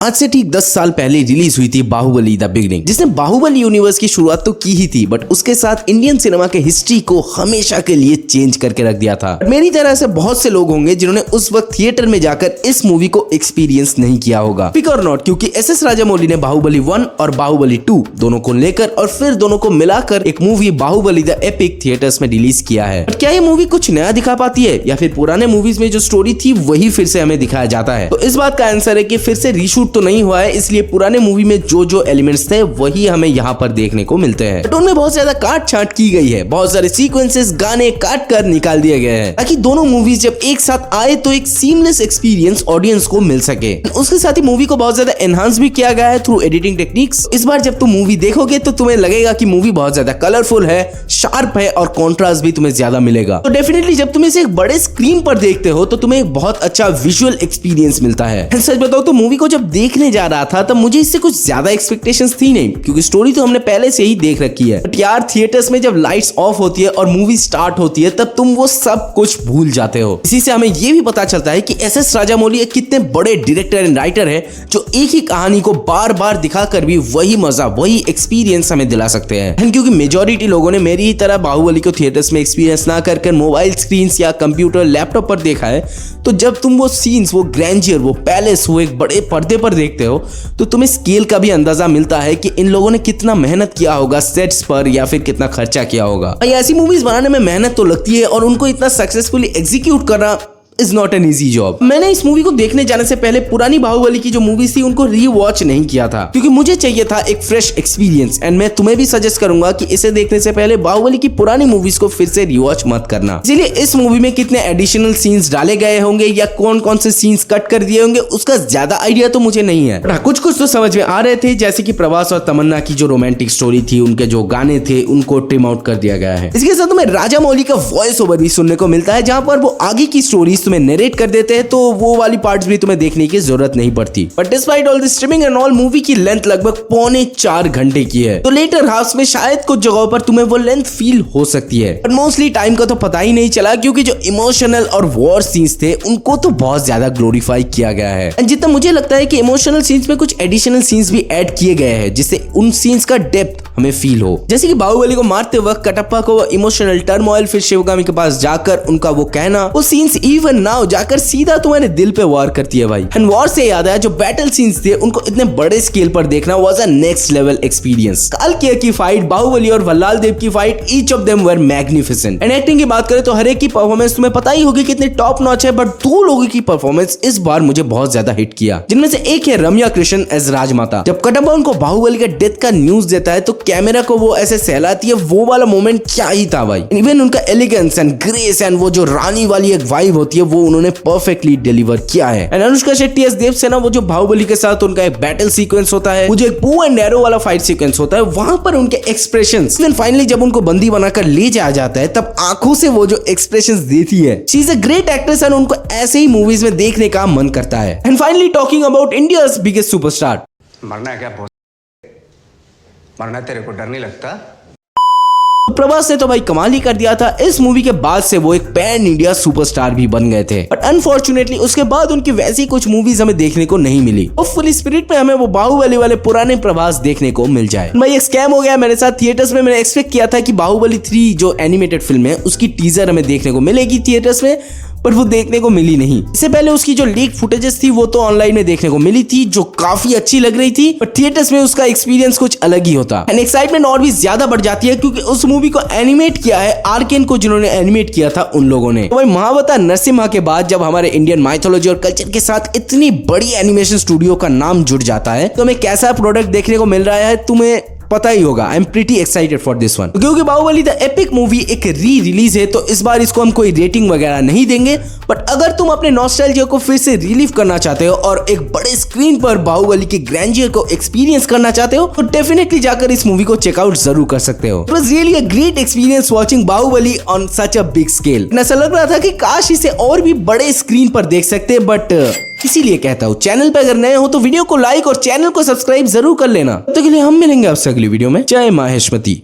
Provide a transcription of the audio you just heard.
आज से ठीक 10 साल पहले रिलीज हुई थी बाहुबली द बिगनिंग, जिसने बाहुबली यूनिवर्स की शुरुआत तो की ही थी, बट उसके साथ इंडियन सिनेमा के हिस्ट्री को हमेशा के लिए चेंज करके रख दिया था। मेरी तरह से बहुत से लोग होंगे जिन्होंने उस वक्त थिएटर में जाकर इस मूवी को एक्सपीरियंस नहीं किया होगा। पिक और नॉट, क्योंकि एस राजामौली ने बाहुबली 1 और बाहुबली 2 दोनों को लेकर और फिर दोनों को मिलाकर एक movie Baahubali the epic theatres में रिलीज किया है। बट क्या ये मूवी कुछ नया दिखा पाती है या फिर पुराने मूवीज में जो स्टोरी थी वही फिर से हमें दिखाया जाता है? तो इस बात का आंसर है कि फिर से रीशूट तो नहीं हुआ है, इसलिए पुराने मूवी में जो एलिमेंट्स थे वही हमें यहाँ पर देखने को मिलते हैं। बट उनमें बहुत ज्यादा काट छांट की गई है, बहुत सारे सीक्वेंसेस गाने काट कर निकाल दिए गए हैं ताकि दोनों मूवीज जब एक साथ आए तो एक सीमलेस एक्सपीरियंस ऑडियंस को मिल सके। उसके साथ ही मूवी को बहुत ज्यादा एनहांस भी किया गया है थ्रू एडिटिंग टेक्निक्स। इस बार जब तुम मूवी देखोगे तो तुम्हें लगेगा कि मूवी बहुत ज्यादा कलरफुल है, शार्प है और कॉन्ट्रास्ट भी तुम्हें ज्यादा मिलेगा। तो डेफिनेटली जब तुम इसे एक बड़े स्क्रीन पर देखते हो तो तुम्हें एक बहुत अच्छा विजुअल एक्सपीरियंस मिलता है। सच बताओ तो मूवी को जब देखने जा रहा था तब मुझे इससे कुछ ज्यादा एक्सपेक्टेशंस थी नहीं, क्योंकि स्टोरी तो हमने पहले से ही देख रखी है। बट यार थिएटर्स में जब लाइट्स ऑफ होती है और मूवी स्टार्ट होती है तब तुम वो सब कुछ भूल जाते हो। इसी से हमें ये भी पता चलता है कि एस राजामौली एक कितने बड़े डायरेक्टर एंड राइटर है जो एक ही कहानी को बार बार दिखाकर भी वही मजा वही एक्सपीरियंस हमें दिला सकते हैं। क्योंकि मेजॉरिटी लोगों ने मेरी ही तरह बाहुबली को थिएटर्स में एक्सपीरियंस ना कर मोबाइल स्क्रीन या कंप्यूटर लैपटॉप पर देखा है, तो जब तुम वो सीन्स, वो ग्रैंडियर, वो पैलेस, वो एक बड़े पर्दे पर देखते हो तो तुम्हें स्केल का भी अंदाजा मिलता है कि इन लोगों ने कितना मेहनत किया होगा सेट्स पर या फिर कितना खर्चा किया होगा। ऐसी मूवीज बनाने में मेहनत तो लगती है और उनको इतना सक्सेसफुली एग्जीक्यूट करना is not an easy job. मैंने इस मूवी को देखने जाने से पहले पुरानी बाहुबली की जो मूवीज थी उनको रीवॉच नहीं किया था, क्योंकि मुझे चाहिए था एक फ्रेश एक्सपीरियंस। एंड मैं तुम्हें भी सजेस्ट करूंगा कि इसे देखने से पहले बाहुबली की पुरानी मूवीज को फिर से रीवॉच मत करना। इसलिए इस मूवी में कितने एडिशनल सीन्स डाले गए होंगे या कौन कौन से सीन्स कट कर दिए होंगे उसका ज्यादा आइडिया तो मुझे नहीं है, कुछ कुछ तो समझ में आ रहे थे, जैसे कि प्रभास और तमन्ना की जो रोमांटिक स्टोरी थी, उनके जो गाने थे उनको ट्रिम आउट कर दिया गया है। इसके साथ तुम्हें राजामौली का वॉइस ओवर भी सुनने को मिलता है, जहां पर वो आगे की स्टोरीज तुम्हें नरेट कर देते हैं, तो वो वाली पार्ट्स भी तुम्हें देखने की जरूरत नहीं पड़ती। But despite all this streaming and all, movie की लेंथ लगभग 3.25 घंटे की है, तो लेटर हाफ में शायद कुछ जगहों पर तुम्हें वो लेंथ फील हो सकती है। बट मोस्टली टाइम का तो पता ही नहीं चला, क्योंकि जो इमोशनल और वॉर सीन्स थे उनको तो बहुत ज्यादा ग्लोरीफाई किया गया है। एंड जितना मुझे लगता है कि इमोशनल सीन्स में कुछ एडिशनल सीन्स भी ऐड किए गए हैं जिससे उन सीन्स का डेप्थ हमें फील हो। जैसे कि बाहुबली को मारते वक्त कटप्पा को इमोशनल टर्मोइल, फिर शिवगामी के पास जाकर उनका वो कहना, वो सीन्स इवन नाउ जाकर सीधा तुम्हारे दिल पे वार करती है भाई। एंड वॉर से याद आया, जो बैटल सीन्स थे उनको इतने बड़े स्केल पर देखना was a next level experience. Kalakeya की फाइट, बाहुबली और वल्लाल देव की fight, each of them were magnificent. And acting की बात करें तो हर एक की परफॉर्मेंस तुम्हें पता ही होगी कितनी टॉप नॉच है, बट दो लोगों की परफॉर्मेंस इस बार मुझे बहुत ज्यादा हिट किया, जिनमें से एक है रम्या कृष्णन एज राजमाता। जब कटप्पा उनको बाहुबली के डेथ का न्यूज देता है तो कैमरा को वो ऐसे सहलाती है, वो वाला मोमेंट क्या ही था भाई। इवन उनका एलिगेंस एंड ग्रेस एंड वो जो रानी वाली एक वाइब होती है वो उन्होंने परफेक्टली डिलीवर किया है। एंड अनुष्का शेट्टी एज देवसेना, वो जो बाहुबली के साथ उनका एक बैटल सीक्वेंस होता है, वो जो एक बू एंड एरो वाला फाइट सीक्वेंस होता है, वहां पर उनके एक्सप्रेशंस, इवन फाइनली जब उनको बंदी बनाकर ले जाया जाता है तब आंखों से वो जो एक्सप्रेशंस देती है, she is a great actress and उनको ऐसे ही मूवीज में देखने का मन करता है। And finally talking about India's biggest superstar, मरना है क्या? मरना तेरे को डर नहीं लगता? प्रभास ने तो भाई कमाल ही कर दिया था। इस मूवी के बाद से वो एक पैन इंडिया सुपरस्टार भी बन गए थे, बट अनफॉर्चुनेटली उसके बाद उनकी वैसी कुछ मूवीज हमें देखने को नहीं मिली। होपफुली स्पिरिट में हमें वो बाहुबली वाले पुराने प्रभास देखने को मिल जाए। भाई एक स्कैम हो गया मेरे साथ थिएटर्स में। मैंने एक्सपेक्ट किया था कि बाहुबली 3 जो एनिमेटेड फिल्म है उसकी टीजर हमें देखने को मिलेगी थिएटर्स में, पर वो देखने को मिली नहीं। इससे पहले उसकी जो लीक फुटेजेस थी वो तो ऑनलाइन में देखने को मिली थी, जो काफी अच्छी लग रही थी, पर थिएटर्स में उसका एक्सपीरियंस कुछ अलग ही होता। एंड एक्साइटमेंट और भी ज्यादा बढ़ जाती है क्योंकि उस मूवी को एनिमेट किया है आर्केन को, जिन्होंने एनिमेट किया था उन लोगों ने। तो भाई महावता नरसिम्हा के बाद जब हमारे इंडियन माइथोलॉजी और कल्चर के साथ इतनी बड़ी एनिमेशन स्टूडियो का नाम जुड़ जाता है तो हमें कैसा प्रोडक्ट देखने को मिल रहा है तुम्हें पता ही होगा। I am pretty excited for this one, क्योंकि बाहुबली द एपिक मूवी एक री रिलीज है तो इस बार इसको हम कोई रेटिंग वगैरह नहीं देंगे। बट अगर तुम अपने नॉस्टैल्जिया को फिर से रिलीव करना चाहते हो और एक बड़े स्क्रीन पर बाहुबली के ग्रैंडियर को एक्सपीरियंस करना चाहते हो तो डेफिनेटली जाकर इस मूवी को चेकआउट जरूर कर सकते हो। It was really a great experience watching Baahubali on such a big scale. ऐसा लग रहा था कि काश इसे और भी बड़े स्क्रीन पर देख सकते, बट इसीलिए कहता हूँ चैनल पे अगर नए हो तो वीडियो को लाइक और चैनल को सब्सक्राइब जरूर कर लेना। तो के लिए हम मिलेंगे आपसे अगली वीडियो में। जय माहेश्वती।